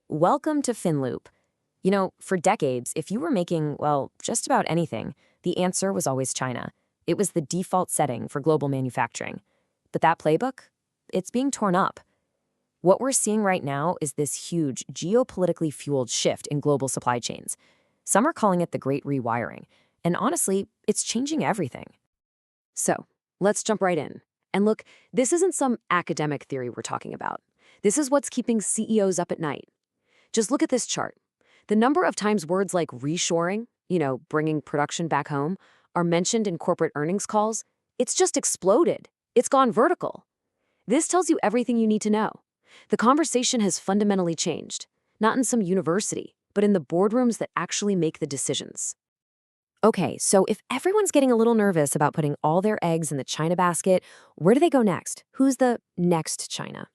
Welcome to Finloop. You know, for decades, if you were making, well, just about anything, the answer was always China. It was the default setting for global manufacturing. But that playbook, it's being torn up. What we're seeing right now is this huge, geopolitically fueled shift in global supply chains. Some are calling it the Great Rewiring. And honestly, it's changing everything. So, let's jump right in. And look, this isn't some academic theory we're talking about. This is what's keeping CEOs up at night. Just look at this chart. The number of times words like reshoring, bringing production back home, are mentioned in corporate earnings calls, it's just exploded. It's gone vertical. This tells you everything you need to know. The conversation has fundamentally changed, not in some university, but in the boardrooms that actually make the decisions. Okay, so if everyone's getting a little nervous about putting all their eggs in the China basket, where do they go next? Who's the next China?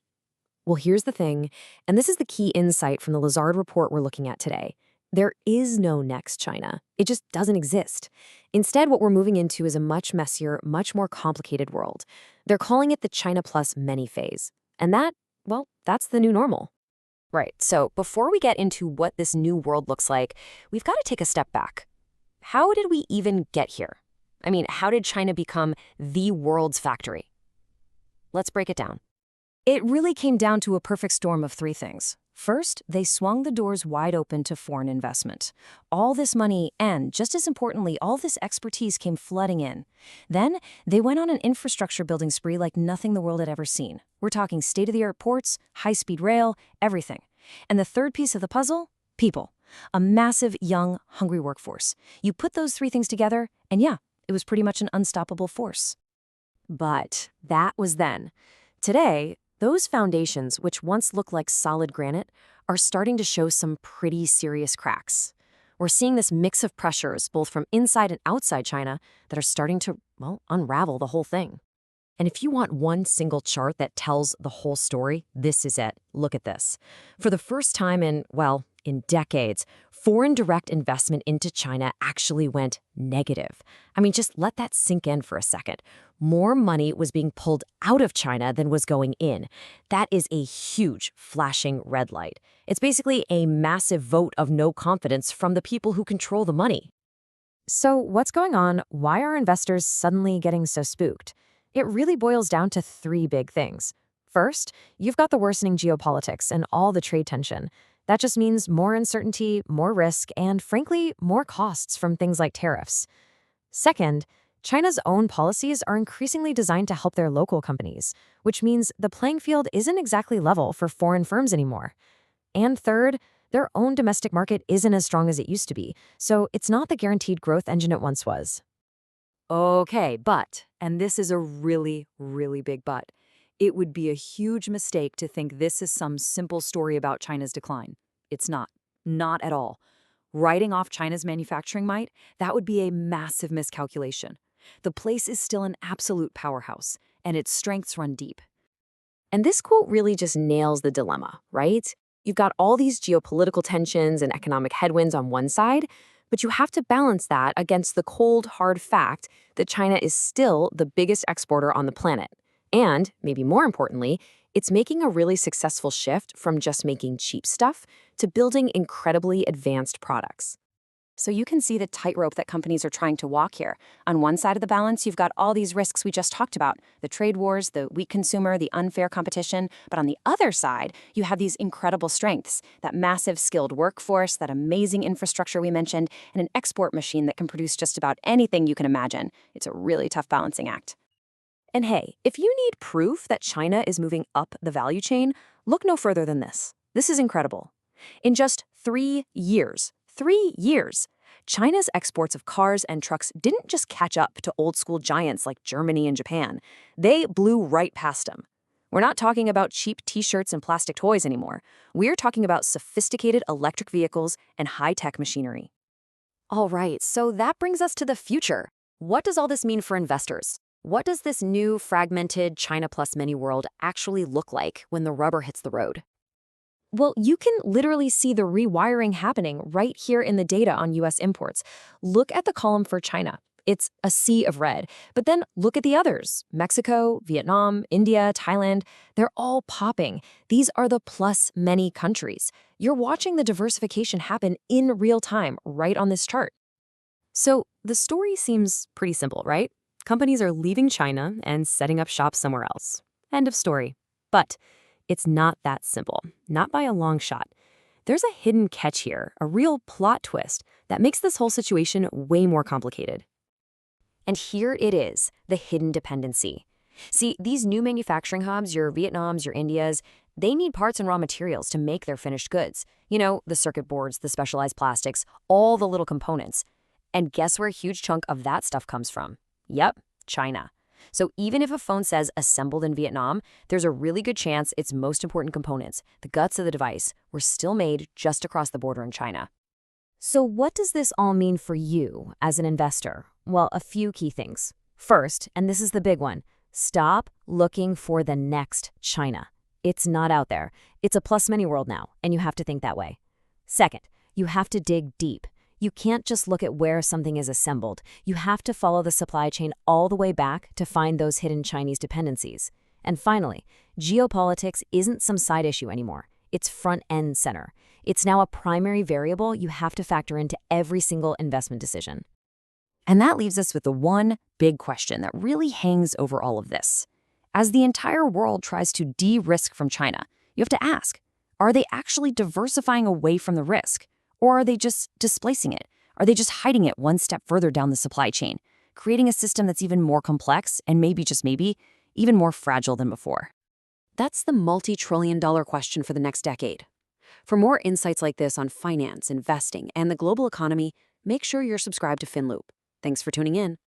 Well, here's the thing, and this is the key insight from the Lazard report we're looking at today. There is no next China. It just doesn't exist. Instead, what we're moving into is a much messier, much more complicated world. They're calling it the China plus many phase. And that, well, that's the new normal. Right, so before we get into what this new world looks like, we've got to take a step back. How did we even get here? I mean, how did China become the world's factory? Let's break it down. It really came down to a perfect storm of three things. First, they swung the doors wide open to foreign investment. All this money and, just as importantly, all this expertise came flooding in. Then, they went on an infrastructure building spree like nothing the world had ever seen. We're talking state-of-the-art ports, high-speed rail, everything. And the third piece of the puzzle? People. A massive, young, hungry workforce. You put those three things together, and yeah, it was pretty much an unstoppable force. But that was then. Today, those foundations, which once looked like solid granite, are starting to show some pretty serious cracks. We're seeing this mix of pressures, both from inside and outside China, that are starting to, well, unravel the whole thing. And if you want one single chart that tells the whole story, this is it. Look at this. For the first time in decades, foreign direct investment into China actually went negative. I mean, just let that sink in for a second. More money was being pulled out of China than was going in. That is a huge flashing red light. It's basically a massive vote of no confidence from the people who control the money. So what's going on? Why are investors suddenly getting so spooked? It really boils down to three big things. First, you've got the worsening geopolitics and all the trade tension. That just means more uncertainty, more risk, and frankly, more costs from things like tariffs. Second, China's own policies are increasingly designed to help their local companies, which means the playing field isn't exactly level for foreign firms anymore. And third, their own domestic market isn't as strong as it used to be, so it's not the guaranteed growth engine it once was. Okay, but, and this is a really, really big but, it would be a huge mistake to think this is some simple story about China's decline. It's not. Not at all. Writing off China's manufacturing might, that would be a massive miscalculation. The place is still an absolute powerhouse, and its strengths run deep. And this quote really just nails the dilemma, right? You've got all these geopolitical tensions and economic headwinds on one side, but you have to balance that against the cold, hard fact that China is still the biggest exporter on the planet. And, maybe more importantly, it's making a really successful shift from just making cheap stuff to building incredibly advanced products. So you can see the tightrope that companies are trying to walk here. On one side of the balance, you've got all these risks we just talked about, the trade wars, the weak consumer, the unfair competition. But on the other side, you have these incredible strengths, that massive skilled workforce, that amazing infrastructure we mentioned, and an export machine that can produce just about anything you can imagine. It's a really tough balancing act. And hey, if you need proof that China is moving up the value chain, look no further than this. This is incredible. In just 3 years, China's exports of cars and trucks didn't just catch up to old-school giants like Germany and Japan. They blew right past them. We're not talking about cheap t-shirts and plastic toys anymore. We're talking about sophisticated electric vehicles and high-tech machinery. All right, so that brings us to the future. What does all this mean for investors? What does this new, fragmented China plus many world actually look like when the rubber hits the road? Well, you can literally see the rewiring happening right here in the data on U.S. imports. Look at the column for China. It's a sea of red. But then look at the others. Mexico, Vietnam, India, Thailand, they're all popping. These are the plus many countries. You're watching the diversification happen in real time, right on this chart. So the story seems pretty simple, right? Companies are leaving China and setting up shop somewhere else. End of story. But it's not that simple, not by a long shot. There's a hidden catch here, a real plot twist that makes this whole situation way more complicated. And here it is, the hidden dependency. See, these new manufacturing hubs, your Vietnams, your Indias, they need parts and raw materials to make their finished goods. You know, the circuit boards, the specialized plastics, all the little components. And guess where a huge chunk of that stuff comes from? Yep, China. So even if a phone says assembled in Vietnam, there's a really good chance its most important components, the guts of the device, were still made just across the border in China. So what does this all mean for you as an investor? Well, a few key things. First, and this is the big one, stop looking for the next China. It's not out there. It's a plus many world now, and you have to think that way. Second, you have to dig deep. You can't just look at where something is assembled. You have to follow the supply chain all the way back to find those hidden Chinese dependencies. And finally, geopolitics isn't some side issue anymore. It's front and center. It's now a primary variable you have to factor into every single investment decision. And that leaves us with the one big question that really hangs over all of this. As the entire world tries to de-risk from China, you have to ask, are they actually diversifying away from the risk? Or are they just displacing it? Are they just hiding it one step further down the supply chain, creating a system that's even more complex and maybe, just maybe, even more fragile than before? That's the multi-trillion-dollar question for the next decade. For more insights like this on finance, investing, and the global economy, make sure you're subscribed to Finloop. Thanks for tuning in.